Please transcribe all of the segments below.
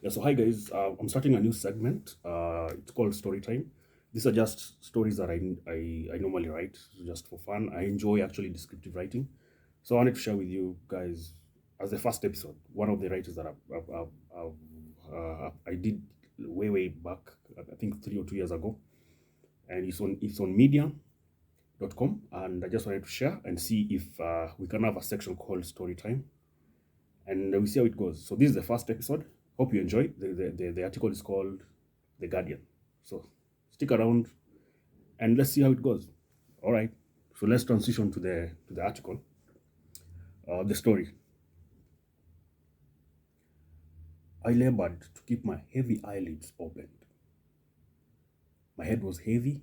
Yeah, so hi guys, I'm starting a new segment. It's called Storytime. These are just stories that I normally write just for fun. I enjoy actually descriptive writing. So I wanted to share with you guys as the first episode, one of the writers that I did way back, I think 3 or 2 years ago. And it's on medium.com. And I just wanted to share and see if we can have a section called Storytime and we see how it goes. So this is the first episode. Hope you enjoy. The article is called The Guardian. So stick around and let's see how it goes. All right. So let's transition to the article, the story. I labored to keep my heavy eyelids opened. My head was heavy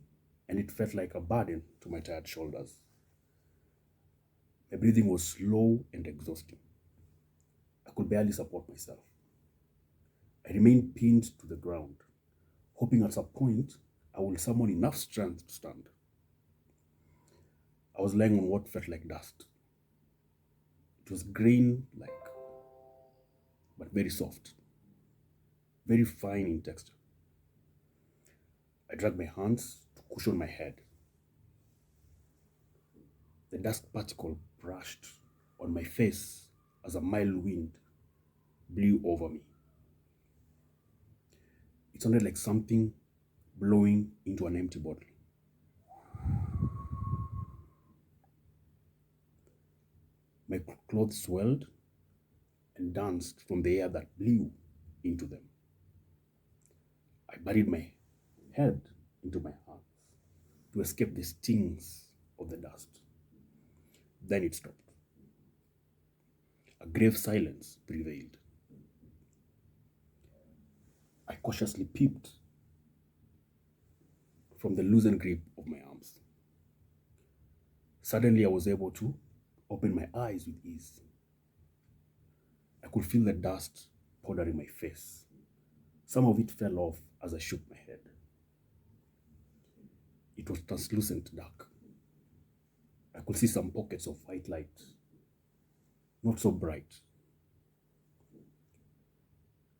and it felt like a burden to my tired shoulders. My breathing was slow and exhausting. I could barely support myself. I remained pinned to the ground, hoping at some point I would summon enough strength to stand. I was lying on what felt like dust. It was grain like, but very soft, very fine in texture. I dragged my hands to cushion my head. The dust particle brushed on my face as a mild wind blew over me. It sounded like something blowing into an empty bottle. My clothes swelled and danced from the air that blew into them. I buried my head into my hands to escape the stings of the dust. Then it stopped. A grave silence prevailed. I cautiously peeped from the loosened grip of my arms. Suddenly, I was able to open my eyes with ease. I could feel the dust powdering my face. Some of it fell off as I shook my head. It was translucent dark. I could see some pockets of white light, not so bright.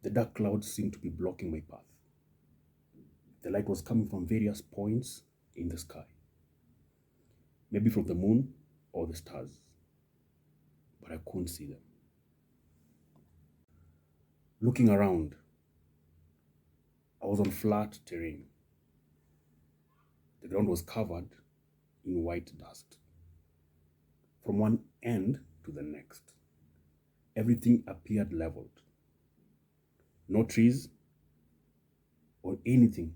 The dark clouds seemed to be blocking my path. The light was coming from various points in the sky, maybe from the moon or the stars, but I couldn't see them. Looking around, I was on flat terrain. The ground was covered in white dust. From one end to the next, everything appeared leveled. No trees or anything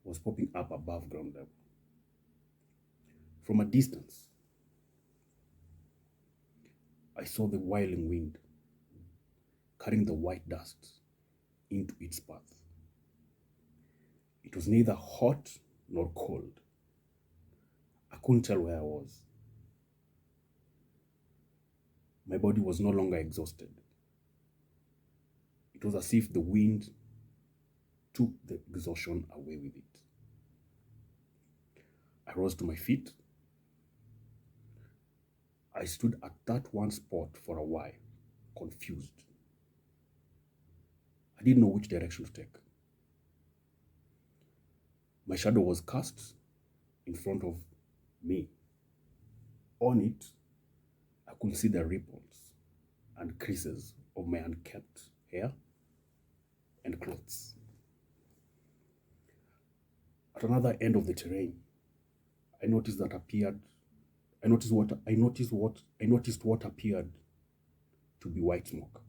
was popping up above ground level. From a distance, I saw the whirling wind carrying the white dust into its path. It was neither hot nor cold. I couldn't tell where I was. My body was no longer exhausted. It was as if the wind took the exhaustion away with it. I rose to my feet. I stood at that one spot for a while, confused. I didn't know which direction to take. My shadow was cast in front of me. On it, I could see the ripples and creases of my unkempt hair and clothes. At another end of the terrain, I noticed what appeared to be white smoke.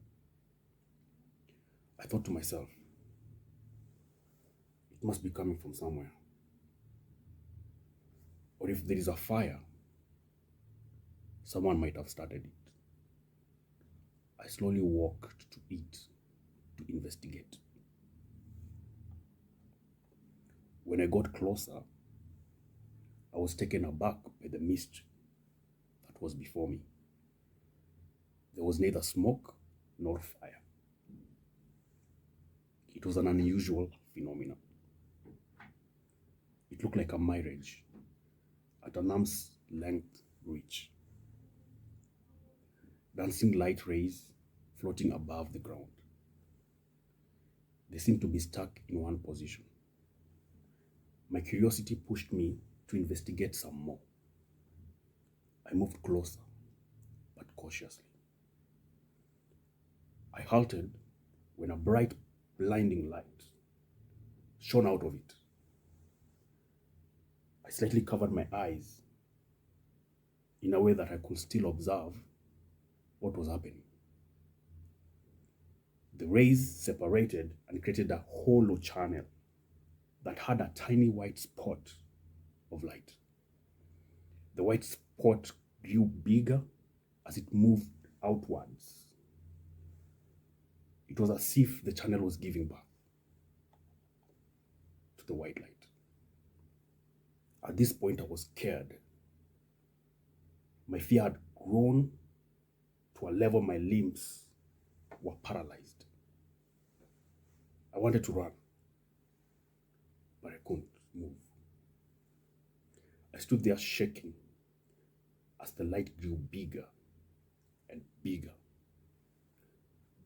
I thought to myself, it must be coming from somewhere. Or if there is a fire, someone might have started it. I slowly walked to it to investigate. When I got closer, I was taken aback by the mist that was before me. There was neither smoke nor fire. It was an unusual phenomenon. It looked like a mirage at an arm's length reach. Dancing light rays floating above the ground. They seemed to be stuck in one position. My curiosity pushed me to investigate some more. I moved closer, but cautiously. I halted when a bright, blinding light shone out of it. I slightly covered my eyes in a way that I could still observe what was happening. The rays separated and created a hollow channel that had a tiny white spot of light. The white spot grew bigger as it moved outwards. It was as if the channel was giving birth to the white light. At this point, I was scared. My fear had grown to a level my limbs were paralyzed. I wanted to run, but I couldn't move. I stood there shaking as the light grew bigger and bigger.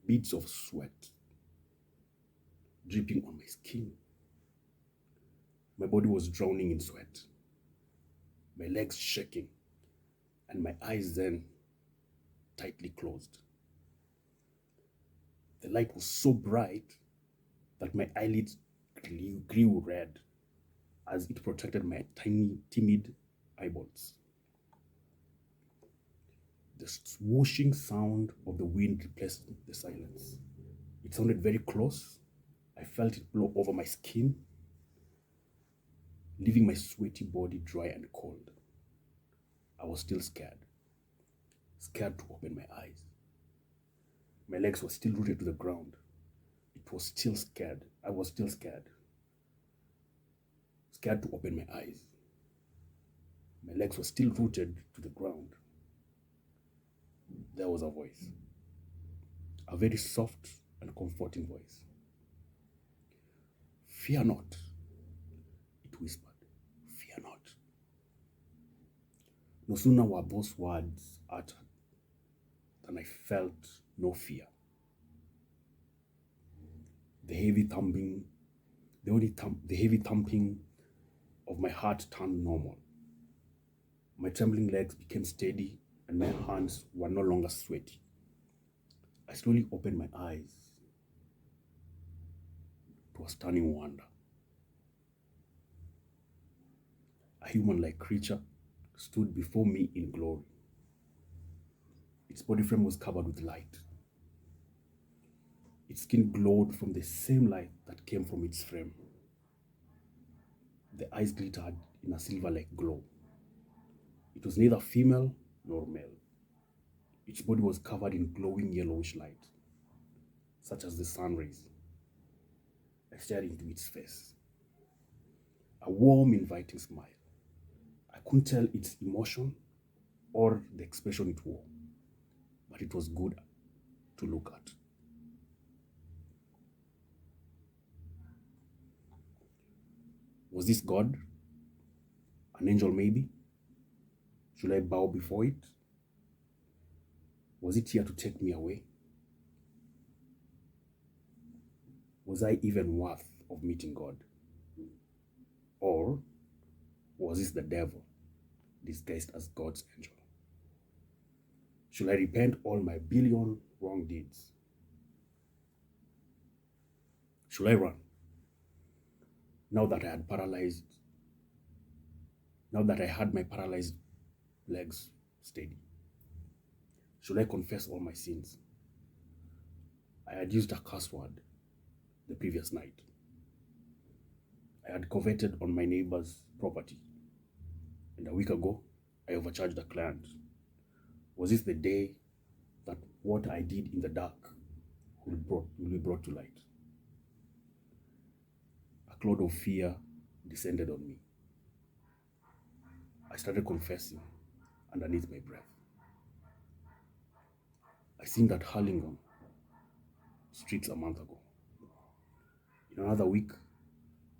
Beads of sweat dripping on my skin. My body was drowning in sweat, my legs shaking, and my eyes then tightly closed. The light was so bright that my eyelids grew red as it protected my tiny, timid eyeballs. The swooshing sound of the wind replaced the silence. It sounded very close. I felt it blow over my skin, leaving my sweaty body dry and cold. I was still scared to open my eyes. My legs were still rooted to the ground. It was still scared. I was still scared. Scared to open my eyes. My legs were still rooted to the ground. There was a voice. A very soft and comforting voice. "Fear not," it whispered. "Fear not." No sooner were those words uttered than I felt no fear. The heavy thumping of my heart turned normal. My trembling legs became steady and my hands were no longer sweaty. I slowly opened my eyes to a stunning wonder. A human-like creature stood before me in glory. Its body frame was covered with light. Its skin glowed from the same light that came from its frame. The eyes glittered in a silver-like glow. It was neither female nor male. Its body was covered in glowing yellowish light, such as the sun rays. I stared into its face. A warm, inviting smile. I couldn't tell its emotion or the expression it wore, but it was good to look at. Was this God? An angel maybe? Should I bow before it? Was it here to take me away? Was I even worth of meeting God? Or was this the devil disguised as God's angel? Should I repent all my billion wrong deeds? Should I run? Now that I had my paralyzed legs steady. Should I confess all my sins? I had used a curse word the previous night. I had coveted on my neighbor's property, and a week ago, I overcharged a client. Was this the day that what I did in the dark will be brought to light? A cloud of fear descended on me. I started confessing underneath my breath. I sinned at Hurlingham streets a month ago. In another week,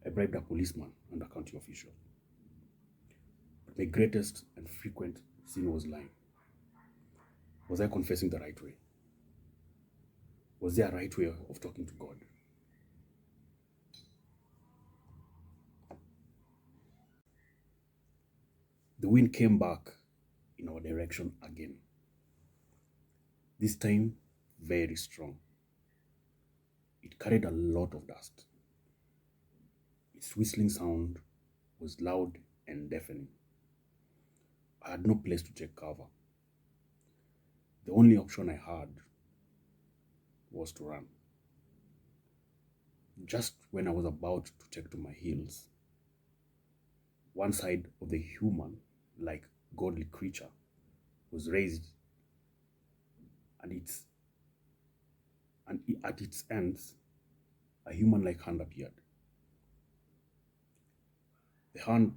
I bribed a policeman and a county official. But my greatest and frequent sin was lying. Was I confessing the right way? Was there a right way of talking to God? The wind came back in our direction again, this time very strong. It carried a lot of dust. Its whistling sound was loud and deafening. I had no place to take cover. The only option I had was to run. Just when I was about to take to my heels, one side of the human-like godly creature was raised, and at its ends, a human-like hand appeared. The hand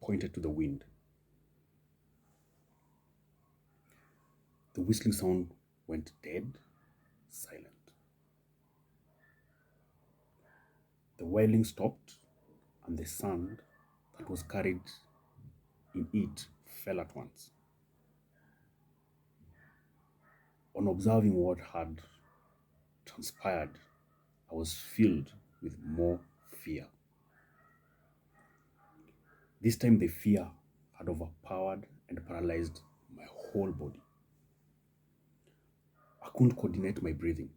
pointed to the wind. The whistling sound went dead, silent. The wailing stopped, and the sand that was carried in it fell at once. On observing what had transpired, I was filled with more fear. This time the fear had overpowered and paralyzed my whole body. I couldn't coordinate my breathing.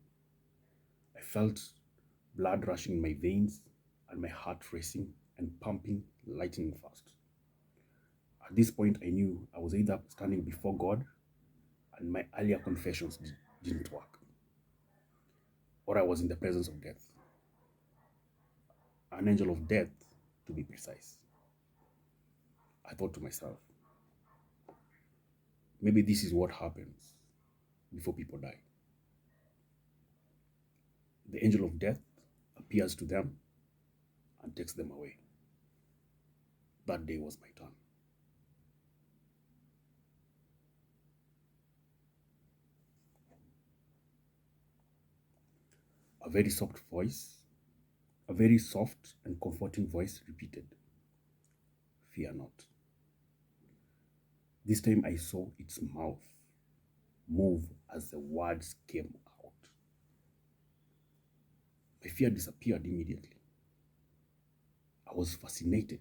I felt blood rushing in my veins and my heart racing and pumping lightning fast. At this point, I knew I was either standing before God and my earlier confessions didn't work, or I was in the presence of death. An angel of death, to be precise. I thought to myself, maybe this is what happens before people die. The angel of death appears to them and takes them away. That day was my turn. A very soft and comforting voice repeated, "Fear not." This time I saw its mouth move as the words came out. My fear disappeared immediately. I was fascinated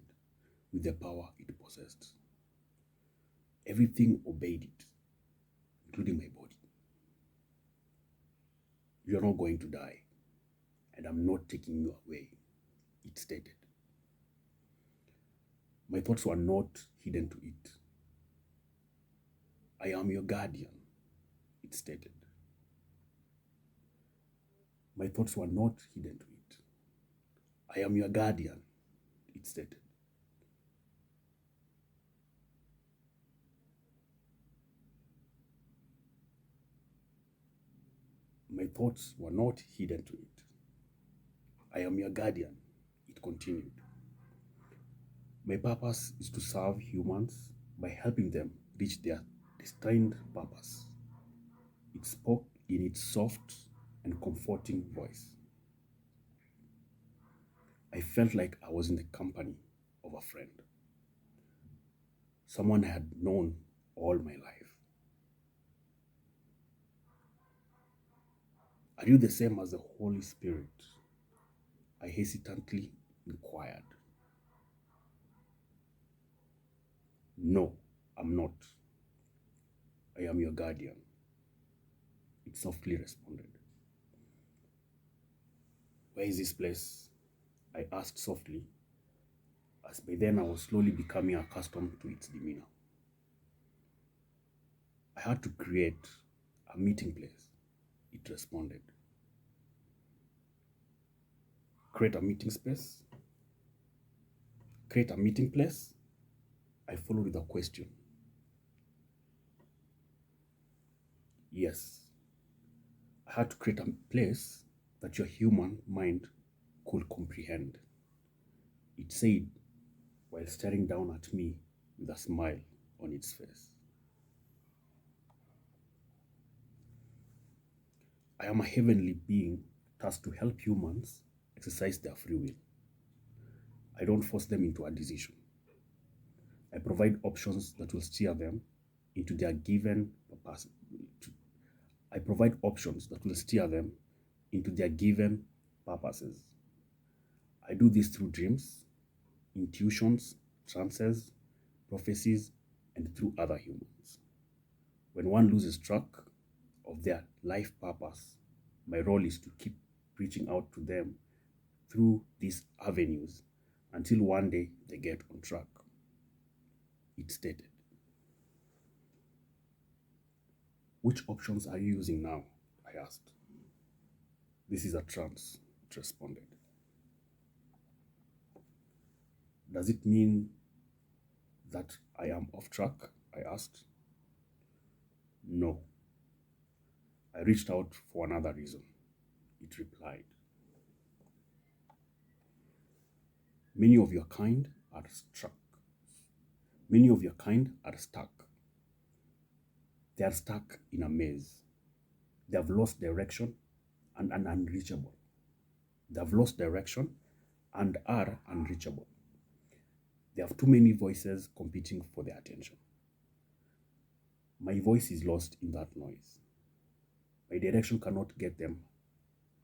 with the power it possessed. Everything obeyed it, including my body. "You are not going to die, and I'm not taking you away," it stated. My thoughts were not hidden to it. "I am your guardian," it stated. My thoughts were not hidden to it. "I am your guardian," it stated. My thoughts were not hidden to it. "I am your guardian," it continued. "My purpose is to serve humans by helping them reach their destined purpose." It spoke in its soft and comforting voice. I felt like I was in the company of a friend, someone I had known all my life. "Are you the same as the Holy Spirit?" I hesitantly inquired. "No, I'm not. I am your guardian," it softly responded. "Where is this place?" I asked softly, as by then I was slowly becoming accustomed to its demeanor. "I had to create a meeting place," it responded. "Create a meeting space? Create a meeting place?" I followed with a question. "Yes, I had to create a place that your human mind could comprehend," it said while staring down at me with a smile on its face. "I am a heavenly being tasked to help humans exercise their free will. I don't force them into a decision. I provide options that will steer them into their given purpose. I provide options that will steer them into their given purposes. I do this through dreams, intuitions, trances, prophecies, and through other humans. When one loses track of their life purpose, my role is to keep reaching out to them through these avenues until one day they get on track. It stated. Which options are you using now? I asked. This is a trance, it responded. Does it mean that I am off track? I asked. No. I reached out for another reason, it replied. Many of your kind are stuck. Many of your kind are stuck. They are stuck in a maze. They have lost direction and are unreachable. They have lost direction and are unreachable. They have too many voices competing for their attention. My voice is lost in that noise. My direction cannot get them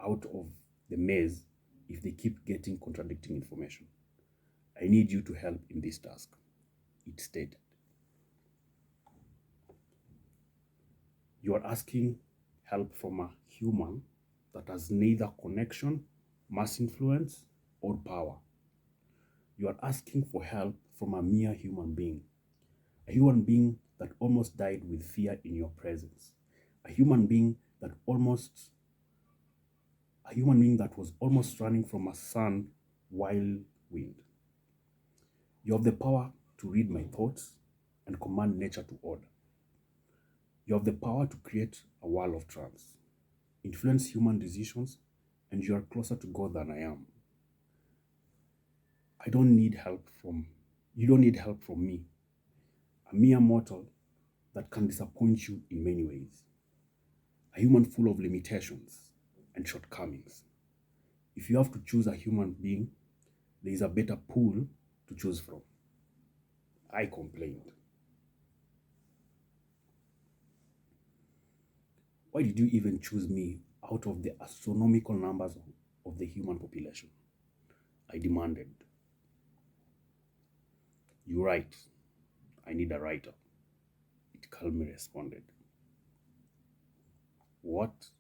out of the maze if they keep getting contradicting information. I need you to help in this task, it stated. You are asking help from a human that has neither connection, mass influence, or power. You are asking for help from a mere human being that almost died with fear in your presence, a human being that was almost running from a sun wild wind. You have the power to read my thoughts and command nature to order. You have the power to create a wall of trance, influence human decisions, and you are closer to God than I am. You don't need help from me, a mere mortal that can disappoint you in many ways, a human full of limitations and shortcomings. If you have to choose a human being, there is a better pool to choose from. I complained. Why did you even choose me out of the astronomical numbers of the human population? I demanded. You're right. I need a writer. It calmly responded. What?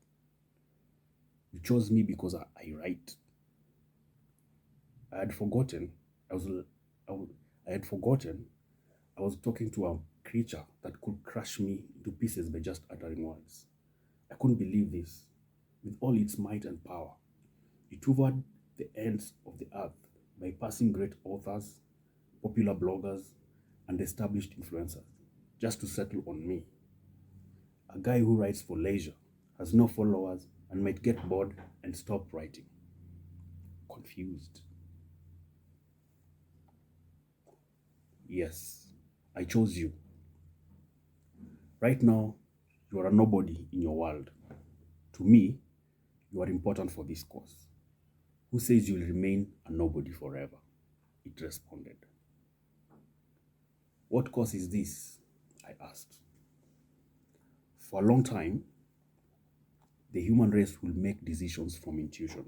You chose me because I write. I had forgotten I was talking to a creature that could crush me into pieces by just uttering words. I couldn't believe this. With all its might and power, it hoovered the ends of the earth, bypassing great authors, popular bloggers, and established influencers, just to settle on me. A guy who writes for leisure, has no followers, and might get bored and stop writing. Confused. Yes, I chose you. Right now, you are a nobody in your world. To me, you are important for this cause. Who says you'll remain a nobody forever? It responded. What cause is this? I asked. For a long time, the human race will make decisions from intuition.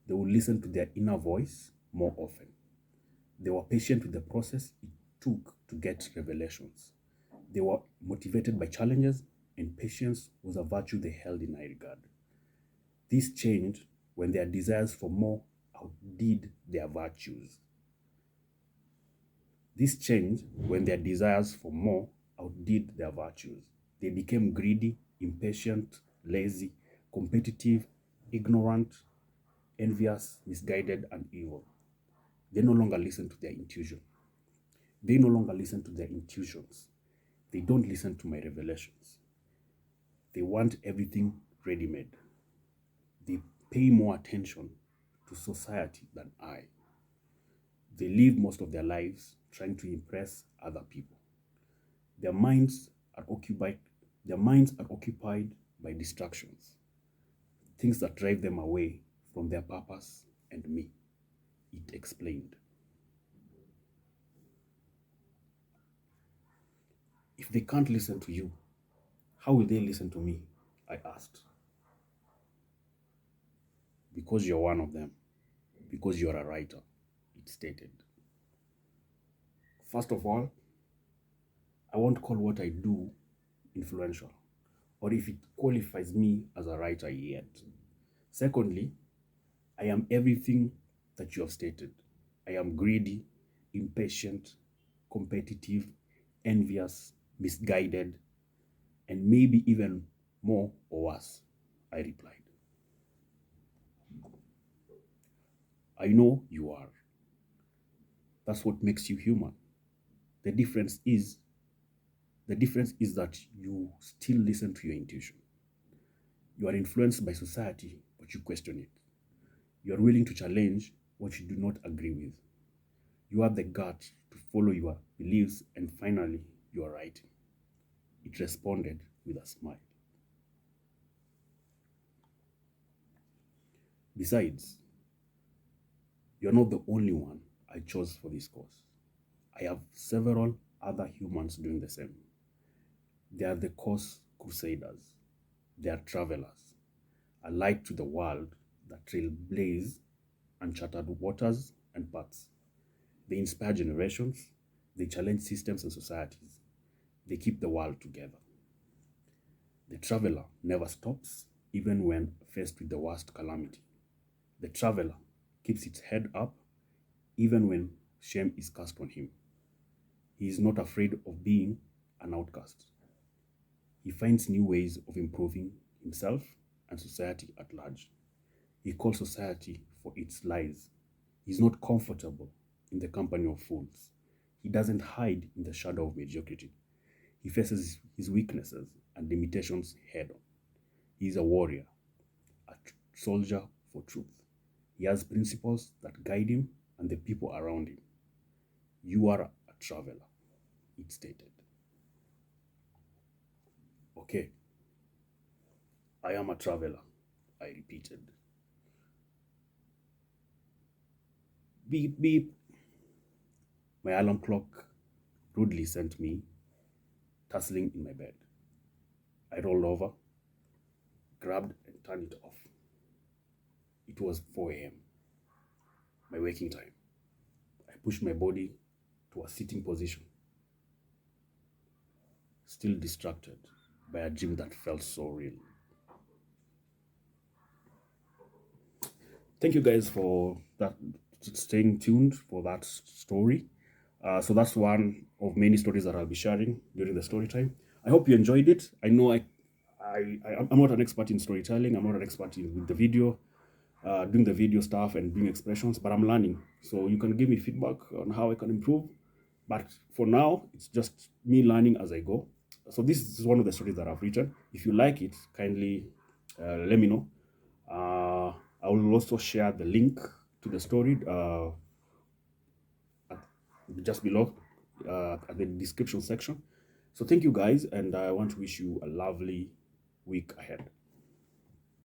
They will listen to their inner voice more often. They were patient with the process it took to get revelations. They were motivated by challenges, and patience was a virtue they held in high regard. This changed when their desires for more outdid their virtues. This changed when their desires for more outdid their virtues. They became greedy, impatient, lazy, competitive, ignorant, envious, misguided, and evil. They no longer listen to their intuition. They no longer listen to their intuitions. They don't listen to my revelations. They want everything ready-made. They pay more attention to society than I. They live most of their lives trying to impress other people. Their minds are occupied by distractions, things that drive them away from their purpose and me, it explained. If they can't listen to you, how will they listen to me? I asked. Because you're one of them. Because you're a writer, it stated. First of all, I won't call what I do influential, or if it qualifies me as a writer yet. Secondly, I am everything that you have stated. I am greedy, impatient, competitive, envious, misguided, and maybe even more or worse, I replied. I know you are. That's what makes you human. The difference is the difference is that you still listen to your intuition. You are influenced by society, but you question it. You are willing to challenge what you do not agree with. You have the guts to follow your beliefs, and finally, you are writing. It responded with a smile. Besides, you're not the only one I chose for this course. I have several other humans doing the same. They are the course crusaders. They are travelers, a light to the world that trailblaze uncharted waters and paths. They inspire generations, they challenge systems and societies, they keep the world together. The traveler never stops, even when faced with the worst calamity. The traveler keeps its head up, even when shame is cast on him. He is not afraid of being an outcast. He finds new ways of improving himself and society at large. He calls society for its lies. He's not comfortable in the company of fools. He doesn't hide in the shadow of mediocrity. He faces his weaknesses and limitations head on. He is a warrior, a soldier for truth. He has principles that guide him and the people around him. You are a traveler, it stated. Okay, I am a traveler, I repeated. Beep, beep. My alarm clock rudely sent me tussling in my bed. I rolled over, grabbed and turned it off. It was 4 a.m., my waking time. I pushed my body to a sitting position, still distracted by a dream that felt so real. Thank you guys for that, staying tuned for that story. So that's one of many stories that I'll be sharing during the story time. I hope you enjoyed it. I know I'm not an expert in storytelling. I'm not an expert in with the video, doing the video stuff and doing expressions, but I'm learning. So you can give me feedback on how I can improve. But for now, it's just me learning as I go. So this is one of the stories that I've written. If you like it, kindly let me know. I will also share the link to the story just below at the description section. So thank you guys, and I want to wish you a lovely week ahead.